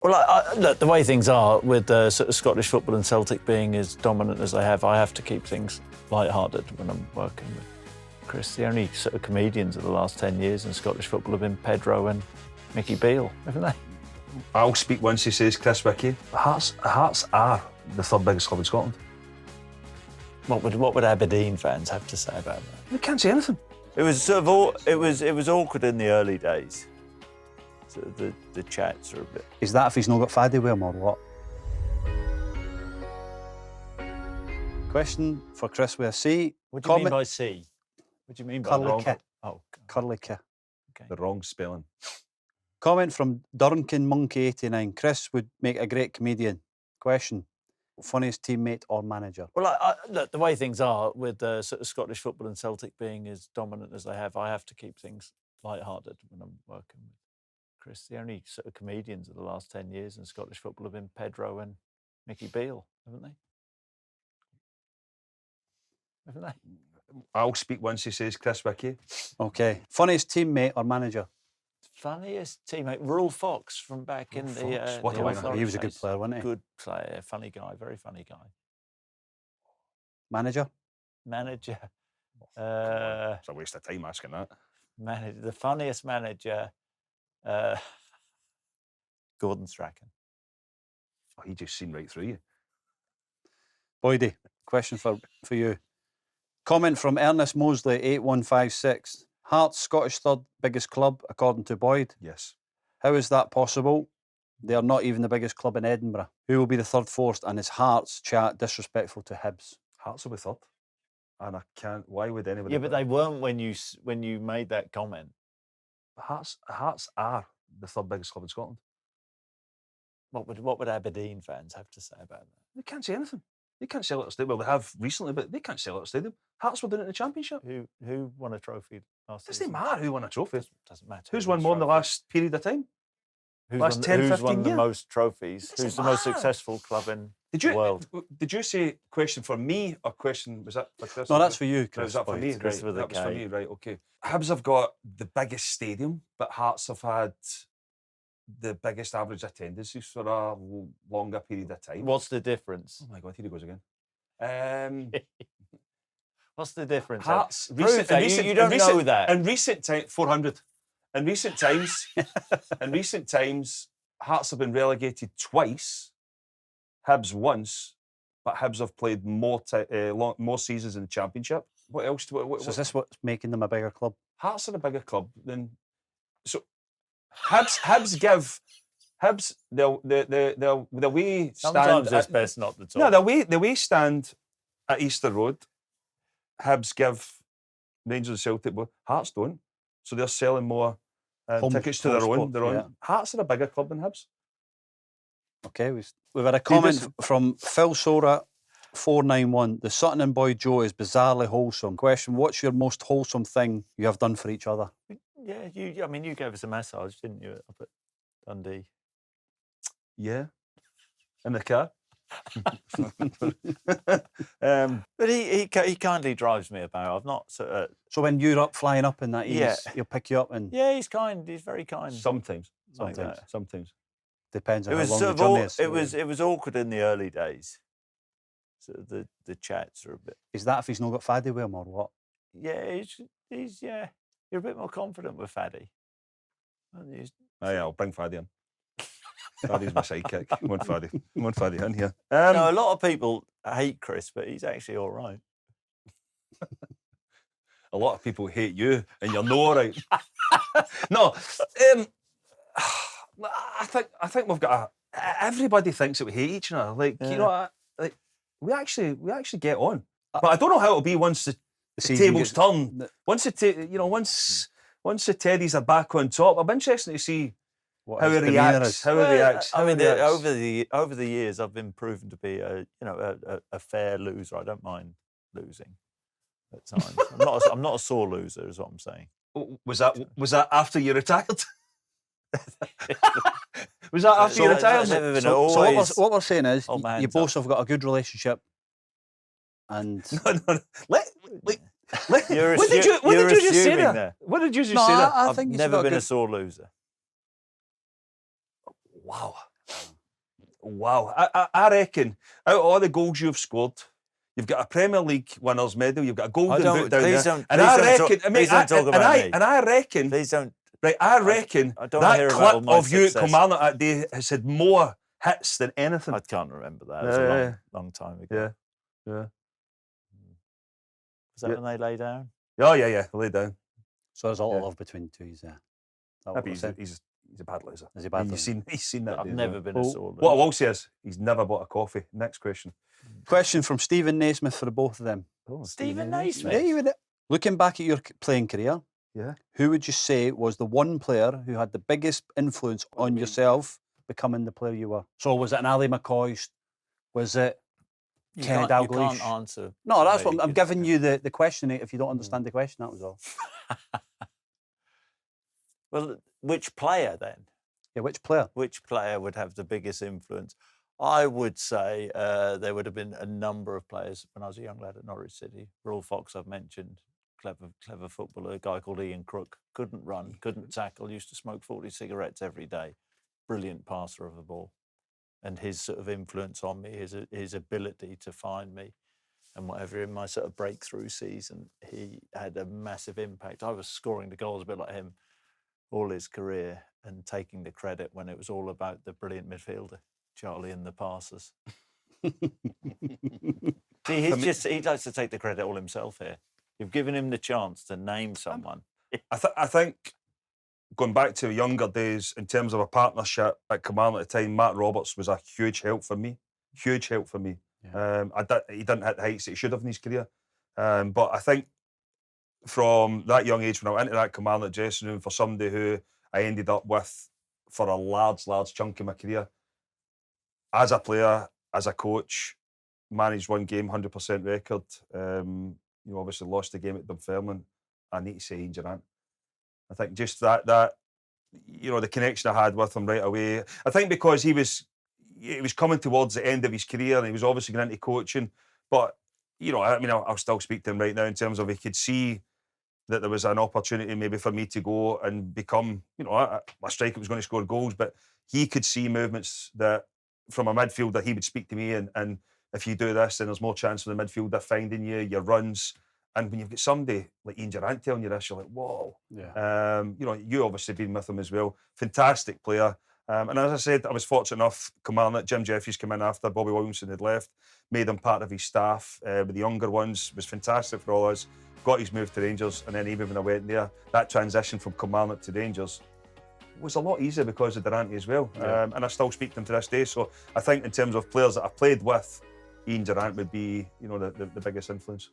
Well, look, the way things are with sort of Scottish football and Celtic being as dominant as they have, I have to keep things light-hearted when I'm working with Kris. The only sort of comedians of the last 10 years in Scottish football have been Pedro and Mickey Beale, haven't they? I'll speak once, he says, Kris Wicky. Hearts are the third biggest club in Scotland. What would Aberdeen fans have to say about that? They can't say anything. It was sort of it was awkward in the early days. Sort of the chats are a bit. Is that if he's not got faddy with him or what? Question for Kris with a C. What do you mean by C? What do you mean by Curly that? K. Oh, Curly K. okay. The wrong spelling. Comment from Durkin Monkey 89. Kris would make a great comedian. Question. Funniest teammate or manager? Well, look, the way things are with sort of Scottish football and Celtic being as dominant as they have, I have to keep things light-hearted when I'm working with Kris. The only sort of comedians of the last 10 years in Scottish football have been Pedro and Mickey Beale, haven't they? Haven't they? I'll speak once, he says, Kris Wicky. Okay. Funniest teammate or manager? Funniest teammate, Rural Fox from back in the. What the a old winner. Norwich He was a good days. player, wasn't he? Good player, funny guy, very funny guy. Manager? Manager. It's a waste of time asking that. Manager, the funniest manager, Gordon Strachan. Oh, he just seen right through you. Boydie, question for you. Comment from Ernest Mosley 8156. Hearts, Scottish third biggest club, according to Boyd. Yes. How is that possible? They are not even the biggest club in Edinburgh. Who will be the third forced? And is Hearts chat disrespectful to Hibs? Hearts will be third. And I can't. Why would anybody? Yeah, but they weren't when you made that comment. Hearts are the third biggest club in Scotland. What would Aberdeen fans have to say about that? They can't say anything. They can't sell it at stadium. Well, they have recently, but they can't sell it at stadium. Hearts were doing it in the Championship. Who won a trophy last Doesn't season? matter who won a trophy. Doesn't matter. Who's who won wins more in the trophies. last period of time? Who's last won, 10, who's 15 won the years? most trophies? Doesn't Who's the most matter. successful club in Did the you world? Did you say question for me or question was that for Kris? No, that's for you, No, Kris. was that for Boyd. me? Kris Right, with a that was for K. me, right? Okay. Hibs have got the biggest stadium, but Hearts have had the biggest average attendances for a longer period of time. What's the difference? Oh my God, here he goes again. What's the difference? Hearts. Prove that. You don't know that. In recent time, 400. In recent times, Hearts have been relegated twice. Hibs once, but Hibs have played more seasons in the Championship. What else? So is this what's making them a bigger club? Hearts are a bigger club than. So Hibs give Hibs the way stand. Sometimes it's best not to talk. No, the way stand at Easter Road. Hibs give Rangers and Celtic, but Hearts don't. So they're selling more tickets to their own. Yeah. Hearts are a bigger club than Hibs. Okay, we've had a comment from Phil Sora 491. The Sutton and Boyd Joe is bizarrely wholesome. Question: what's your most wholesome thing you have done for each other? Yeah, you gave us a massage, didn't you, up at Dundee? Yeah, in the car. But he kindly drives me about. I've not sort of. So when you're up flying up in that, he'll pick you up and Yeah, he's kind. He's very kind. Sometimes. Like that. depends on It how was long sort the of journey is. it was awkward in the early days. Sort of the chats are a bit. Is that if he's not got faddy with him or what? Yeah, he's yeah. You're a bit more confident with Faddy. aren't you? Aye, I'll bring Faddy in. Faddy's my sidekick. Come on, Faddy. Come on, Faddy, in here. No, a lot of people hate Kris, but he's actually all right. A lot of people hate you, and you're no all right. No, I think we've got everybody thinks that we hate each other. Like you know, like we actually get on. But I don't know how it'll be once the tables turn. Once once the Teddies are back on top, I'm interested to see how he reacts. I mean, over the years, I've been proven to be a fair loser. I don't mind losing at times. I'm not a sore loser, is what I'm saying. Was that after you retired? Was that after you retired? So what we're saying is, you both have got a good relationship. And no. What did you just say there? What did you just say there? I've never been a sore loser. Wow. Wow. I reckon out of all the goals you've scored, you've got a Premier League winners medal, you've got a golden boot down there. And I reckon, Please don't. right, I reckon that clip of you at Kilmarnock that day has had more hits than anything. I can't remember that. It was a long time ago. Yeah. Was that when they lay down? Oh, yeah, lay down. So there's a lot of love between the two. He's a bad loser. Is he bad? He's seen that. I've never been a sore loser. What I will say is, he's never bought a coffee. Next question. Question from Stephen Naismith for the both of them. Oh, Stephen Naismith. Yeah, looking back at your playing career, who would you say was the one player who had the biggest influence on yourself becoming the player you were? So was it an Ali McCoy? Was it Kenny Dalglish? You can't answer. No, that's what I'm giving you the question. If you don't understand the question, that was all. Well, which player then? Yeah, which player? Which player would have the biggest influence? I would say there would have been a number of players when I was a young lad at Norwich City. Raul Fox, I've mentioned, clever footballer. A guy called Ian Crook, couldn't run, couldn't tackle, used to smoke 40 cigarettes every day. Brilliant passer of the ball. And his sort of influence on me, his ability to find me and whatever in my sort of breakthrough season, he had a massive impact. I was scoring the goals a bit like him all his career and taking the credit when it was all about the brilliant midfielder, Charlie and the passers. See, he likes to take the credit all himself here. You've given him the chance to name someone. I think going back to younger days, in terms of a partnership at Kilmarnock at the time, Matt Roberts was a huge help for me. Huge help for me. Yeah. He didn't hit the heights that he should have in his career. But I think from that young age, when I went into that Kilmarnock dressing room, for somebody who I ended up with for a large chunk of my career, as a player, as a coach, managed one game, 100% record. Obviously lost the game at Dunfermline. I need to say Ian Durrant. I think just that the connection I had with him right away. I think because he was coming towards the end of his career and he was obviously going into coaching. But I'll still speak to him right now in terms of he could see that there was an opportunity maybe for me to go and become, a striker was going to score goals, but he could see movements that from a midfielder he would speak to me and if you do this, then there's more chance for the midfielder finding you, your runs. And when you've got somebody like Ian Durrant telling you this, you're like, whoa. Yeah. You obviously been with him as well. Fantastic player. And as I said, I was fortunate enough, Kilmarnock, Jim Jeffries came in after Bobby Williamson had left, made him part of his staff with the younger ones, was fantastic for all us, got his move to Rangers, and then even when I went there, that transition from Kilmarnock to Rangers was a lot easier because of Durrant as well. Yeah. And I still speak to him to this day. So I think in terms of players that I've played with, Ian Durrant would be, the biggest influence.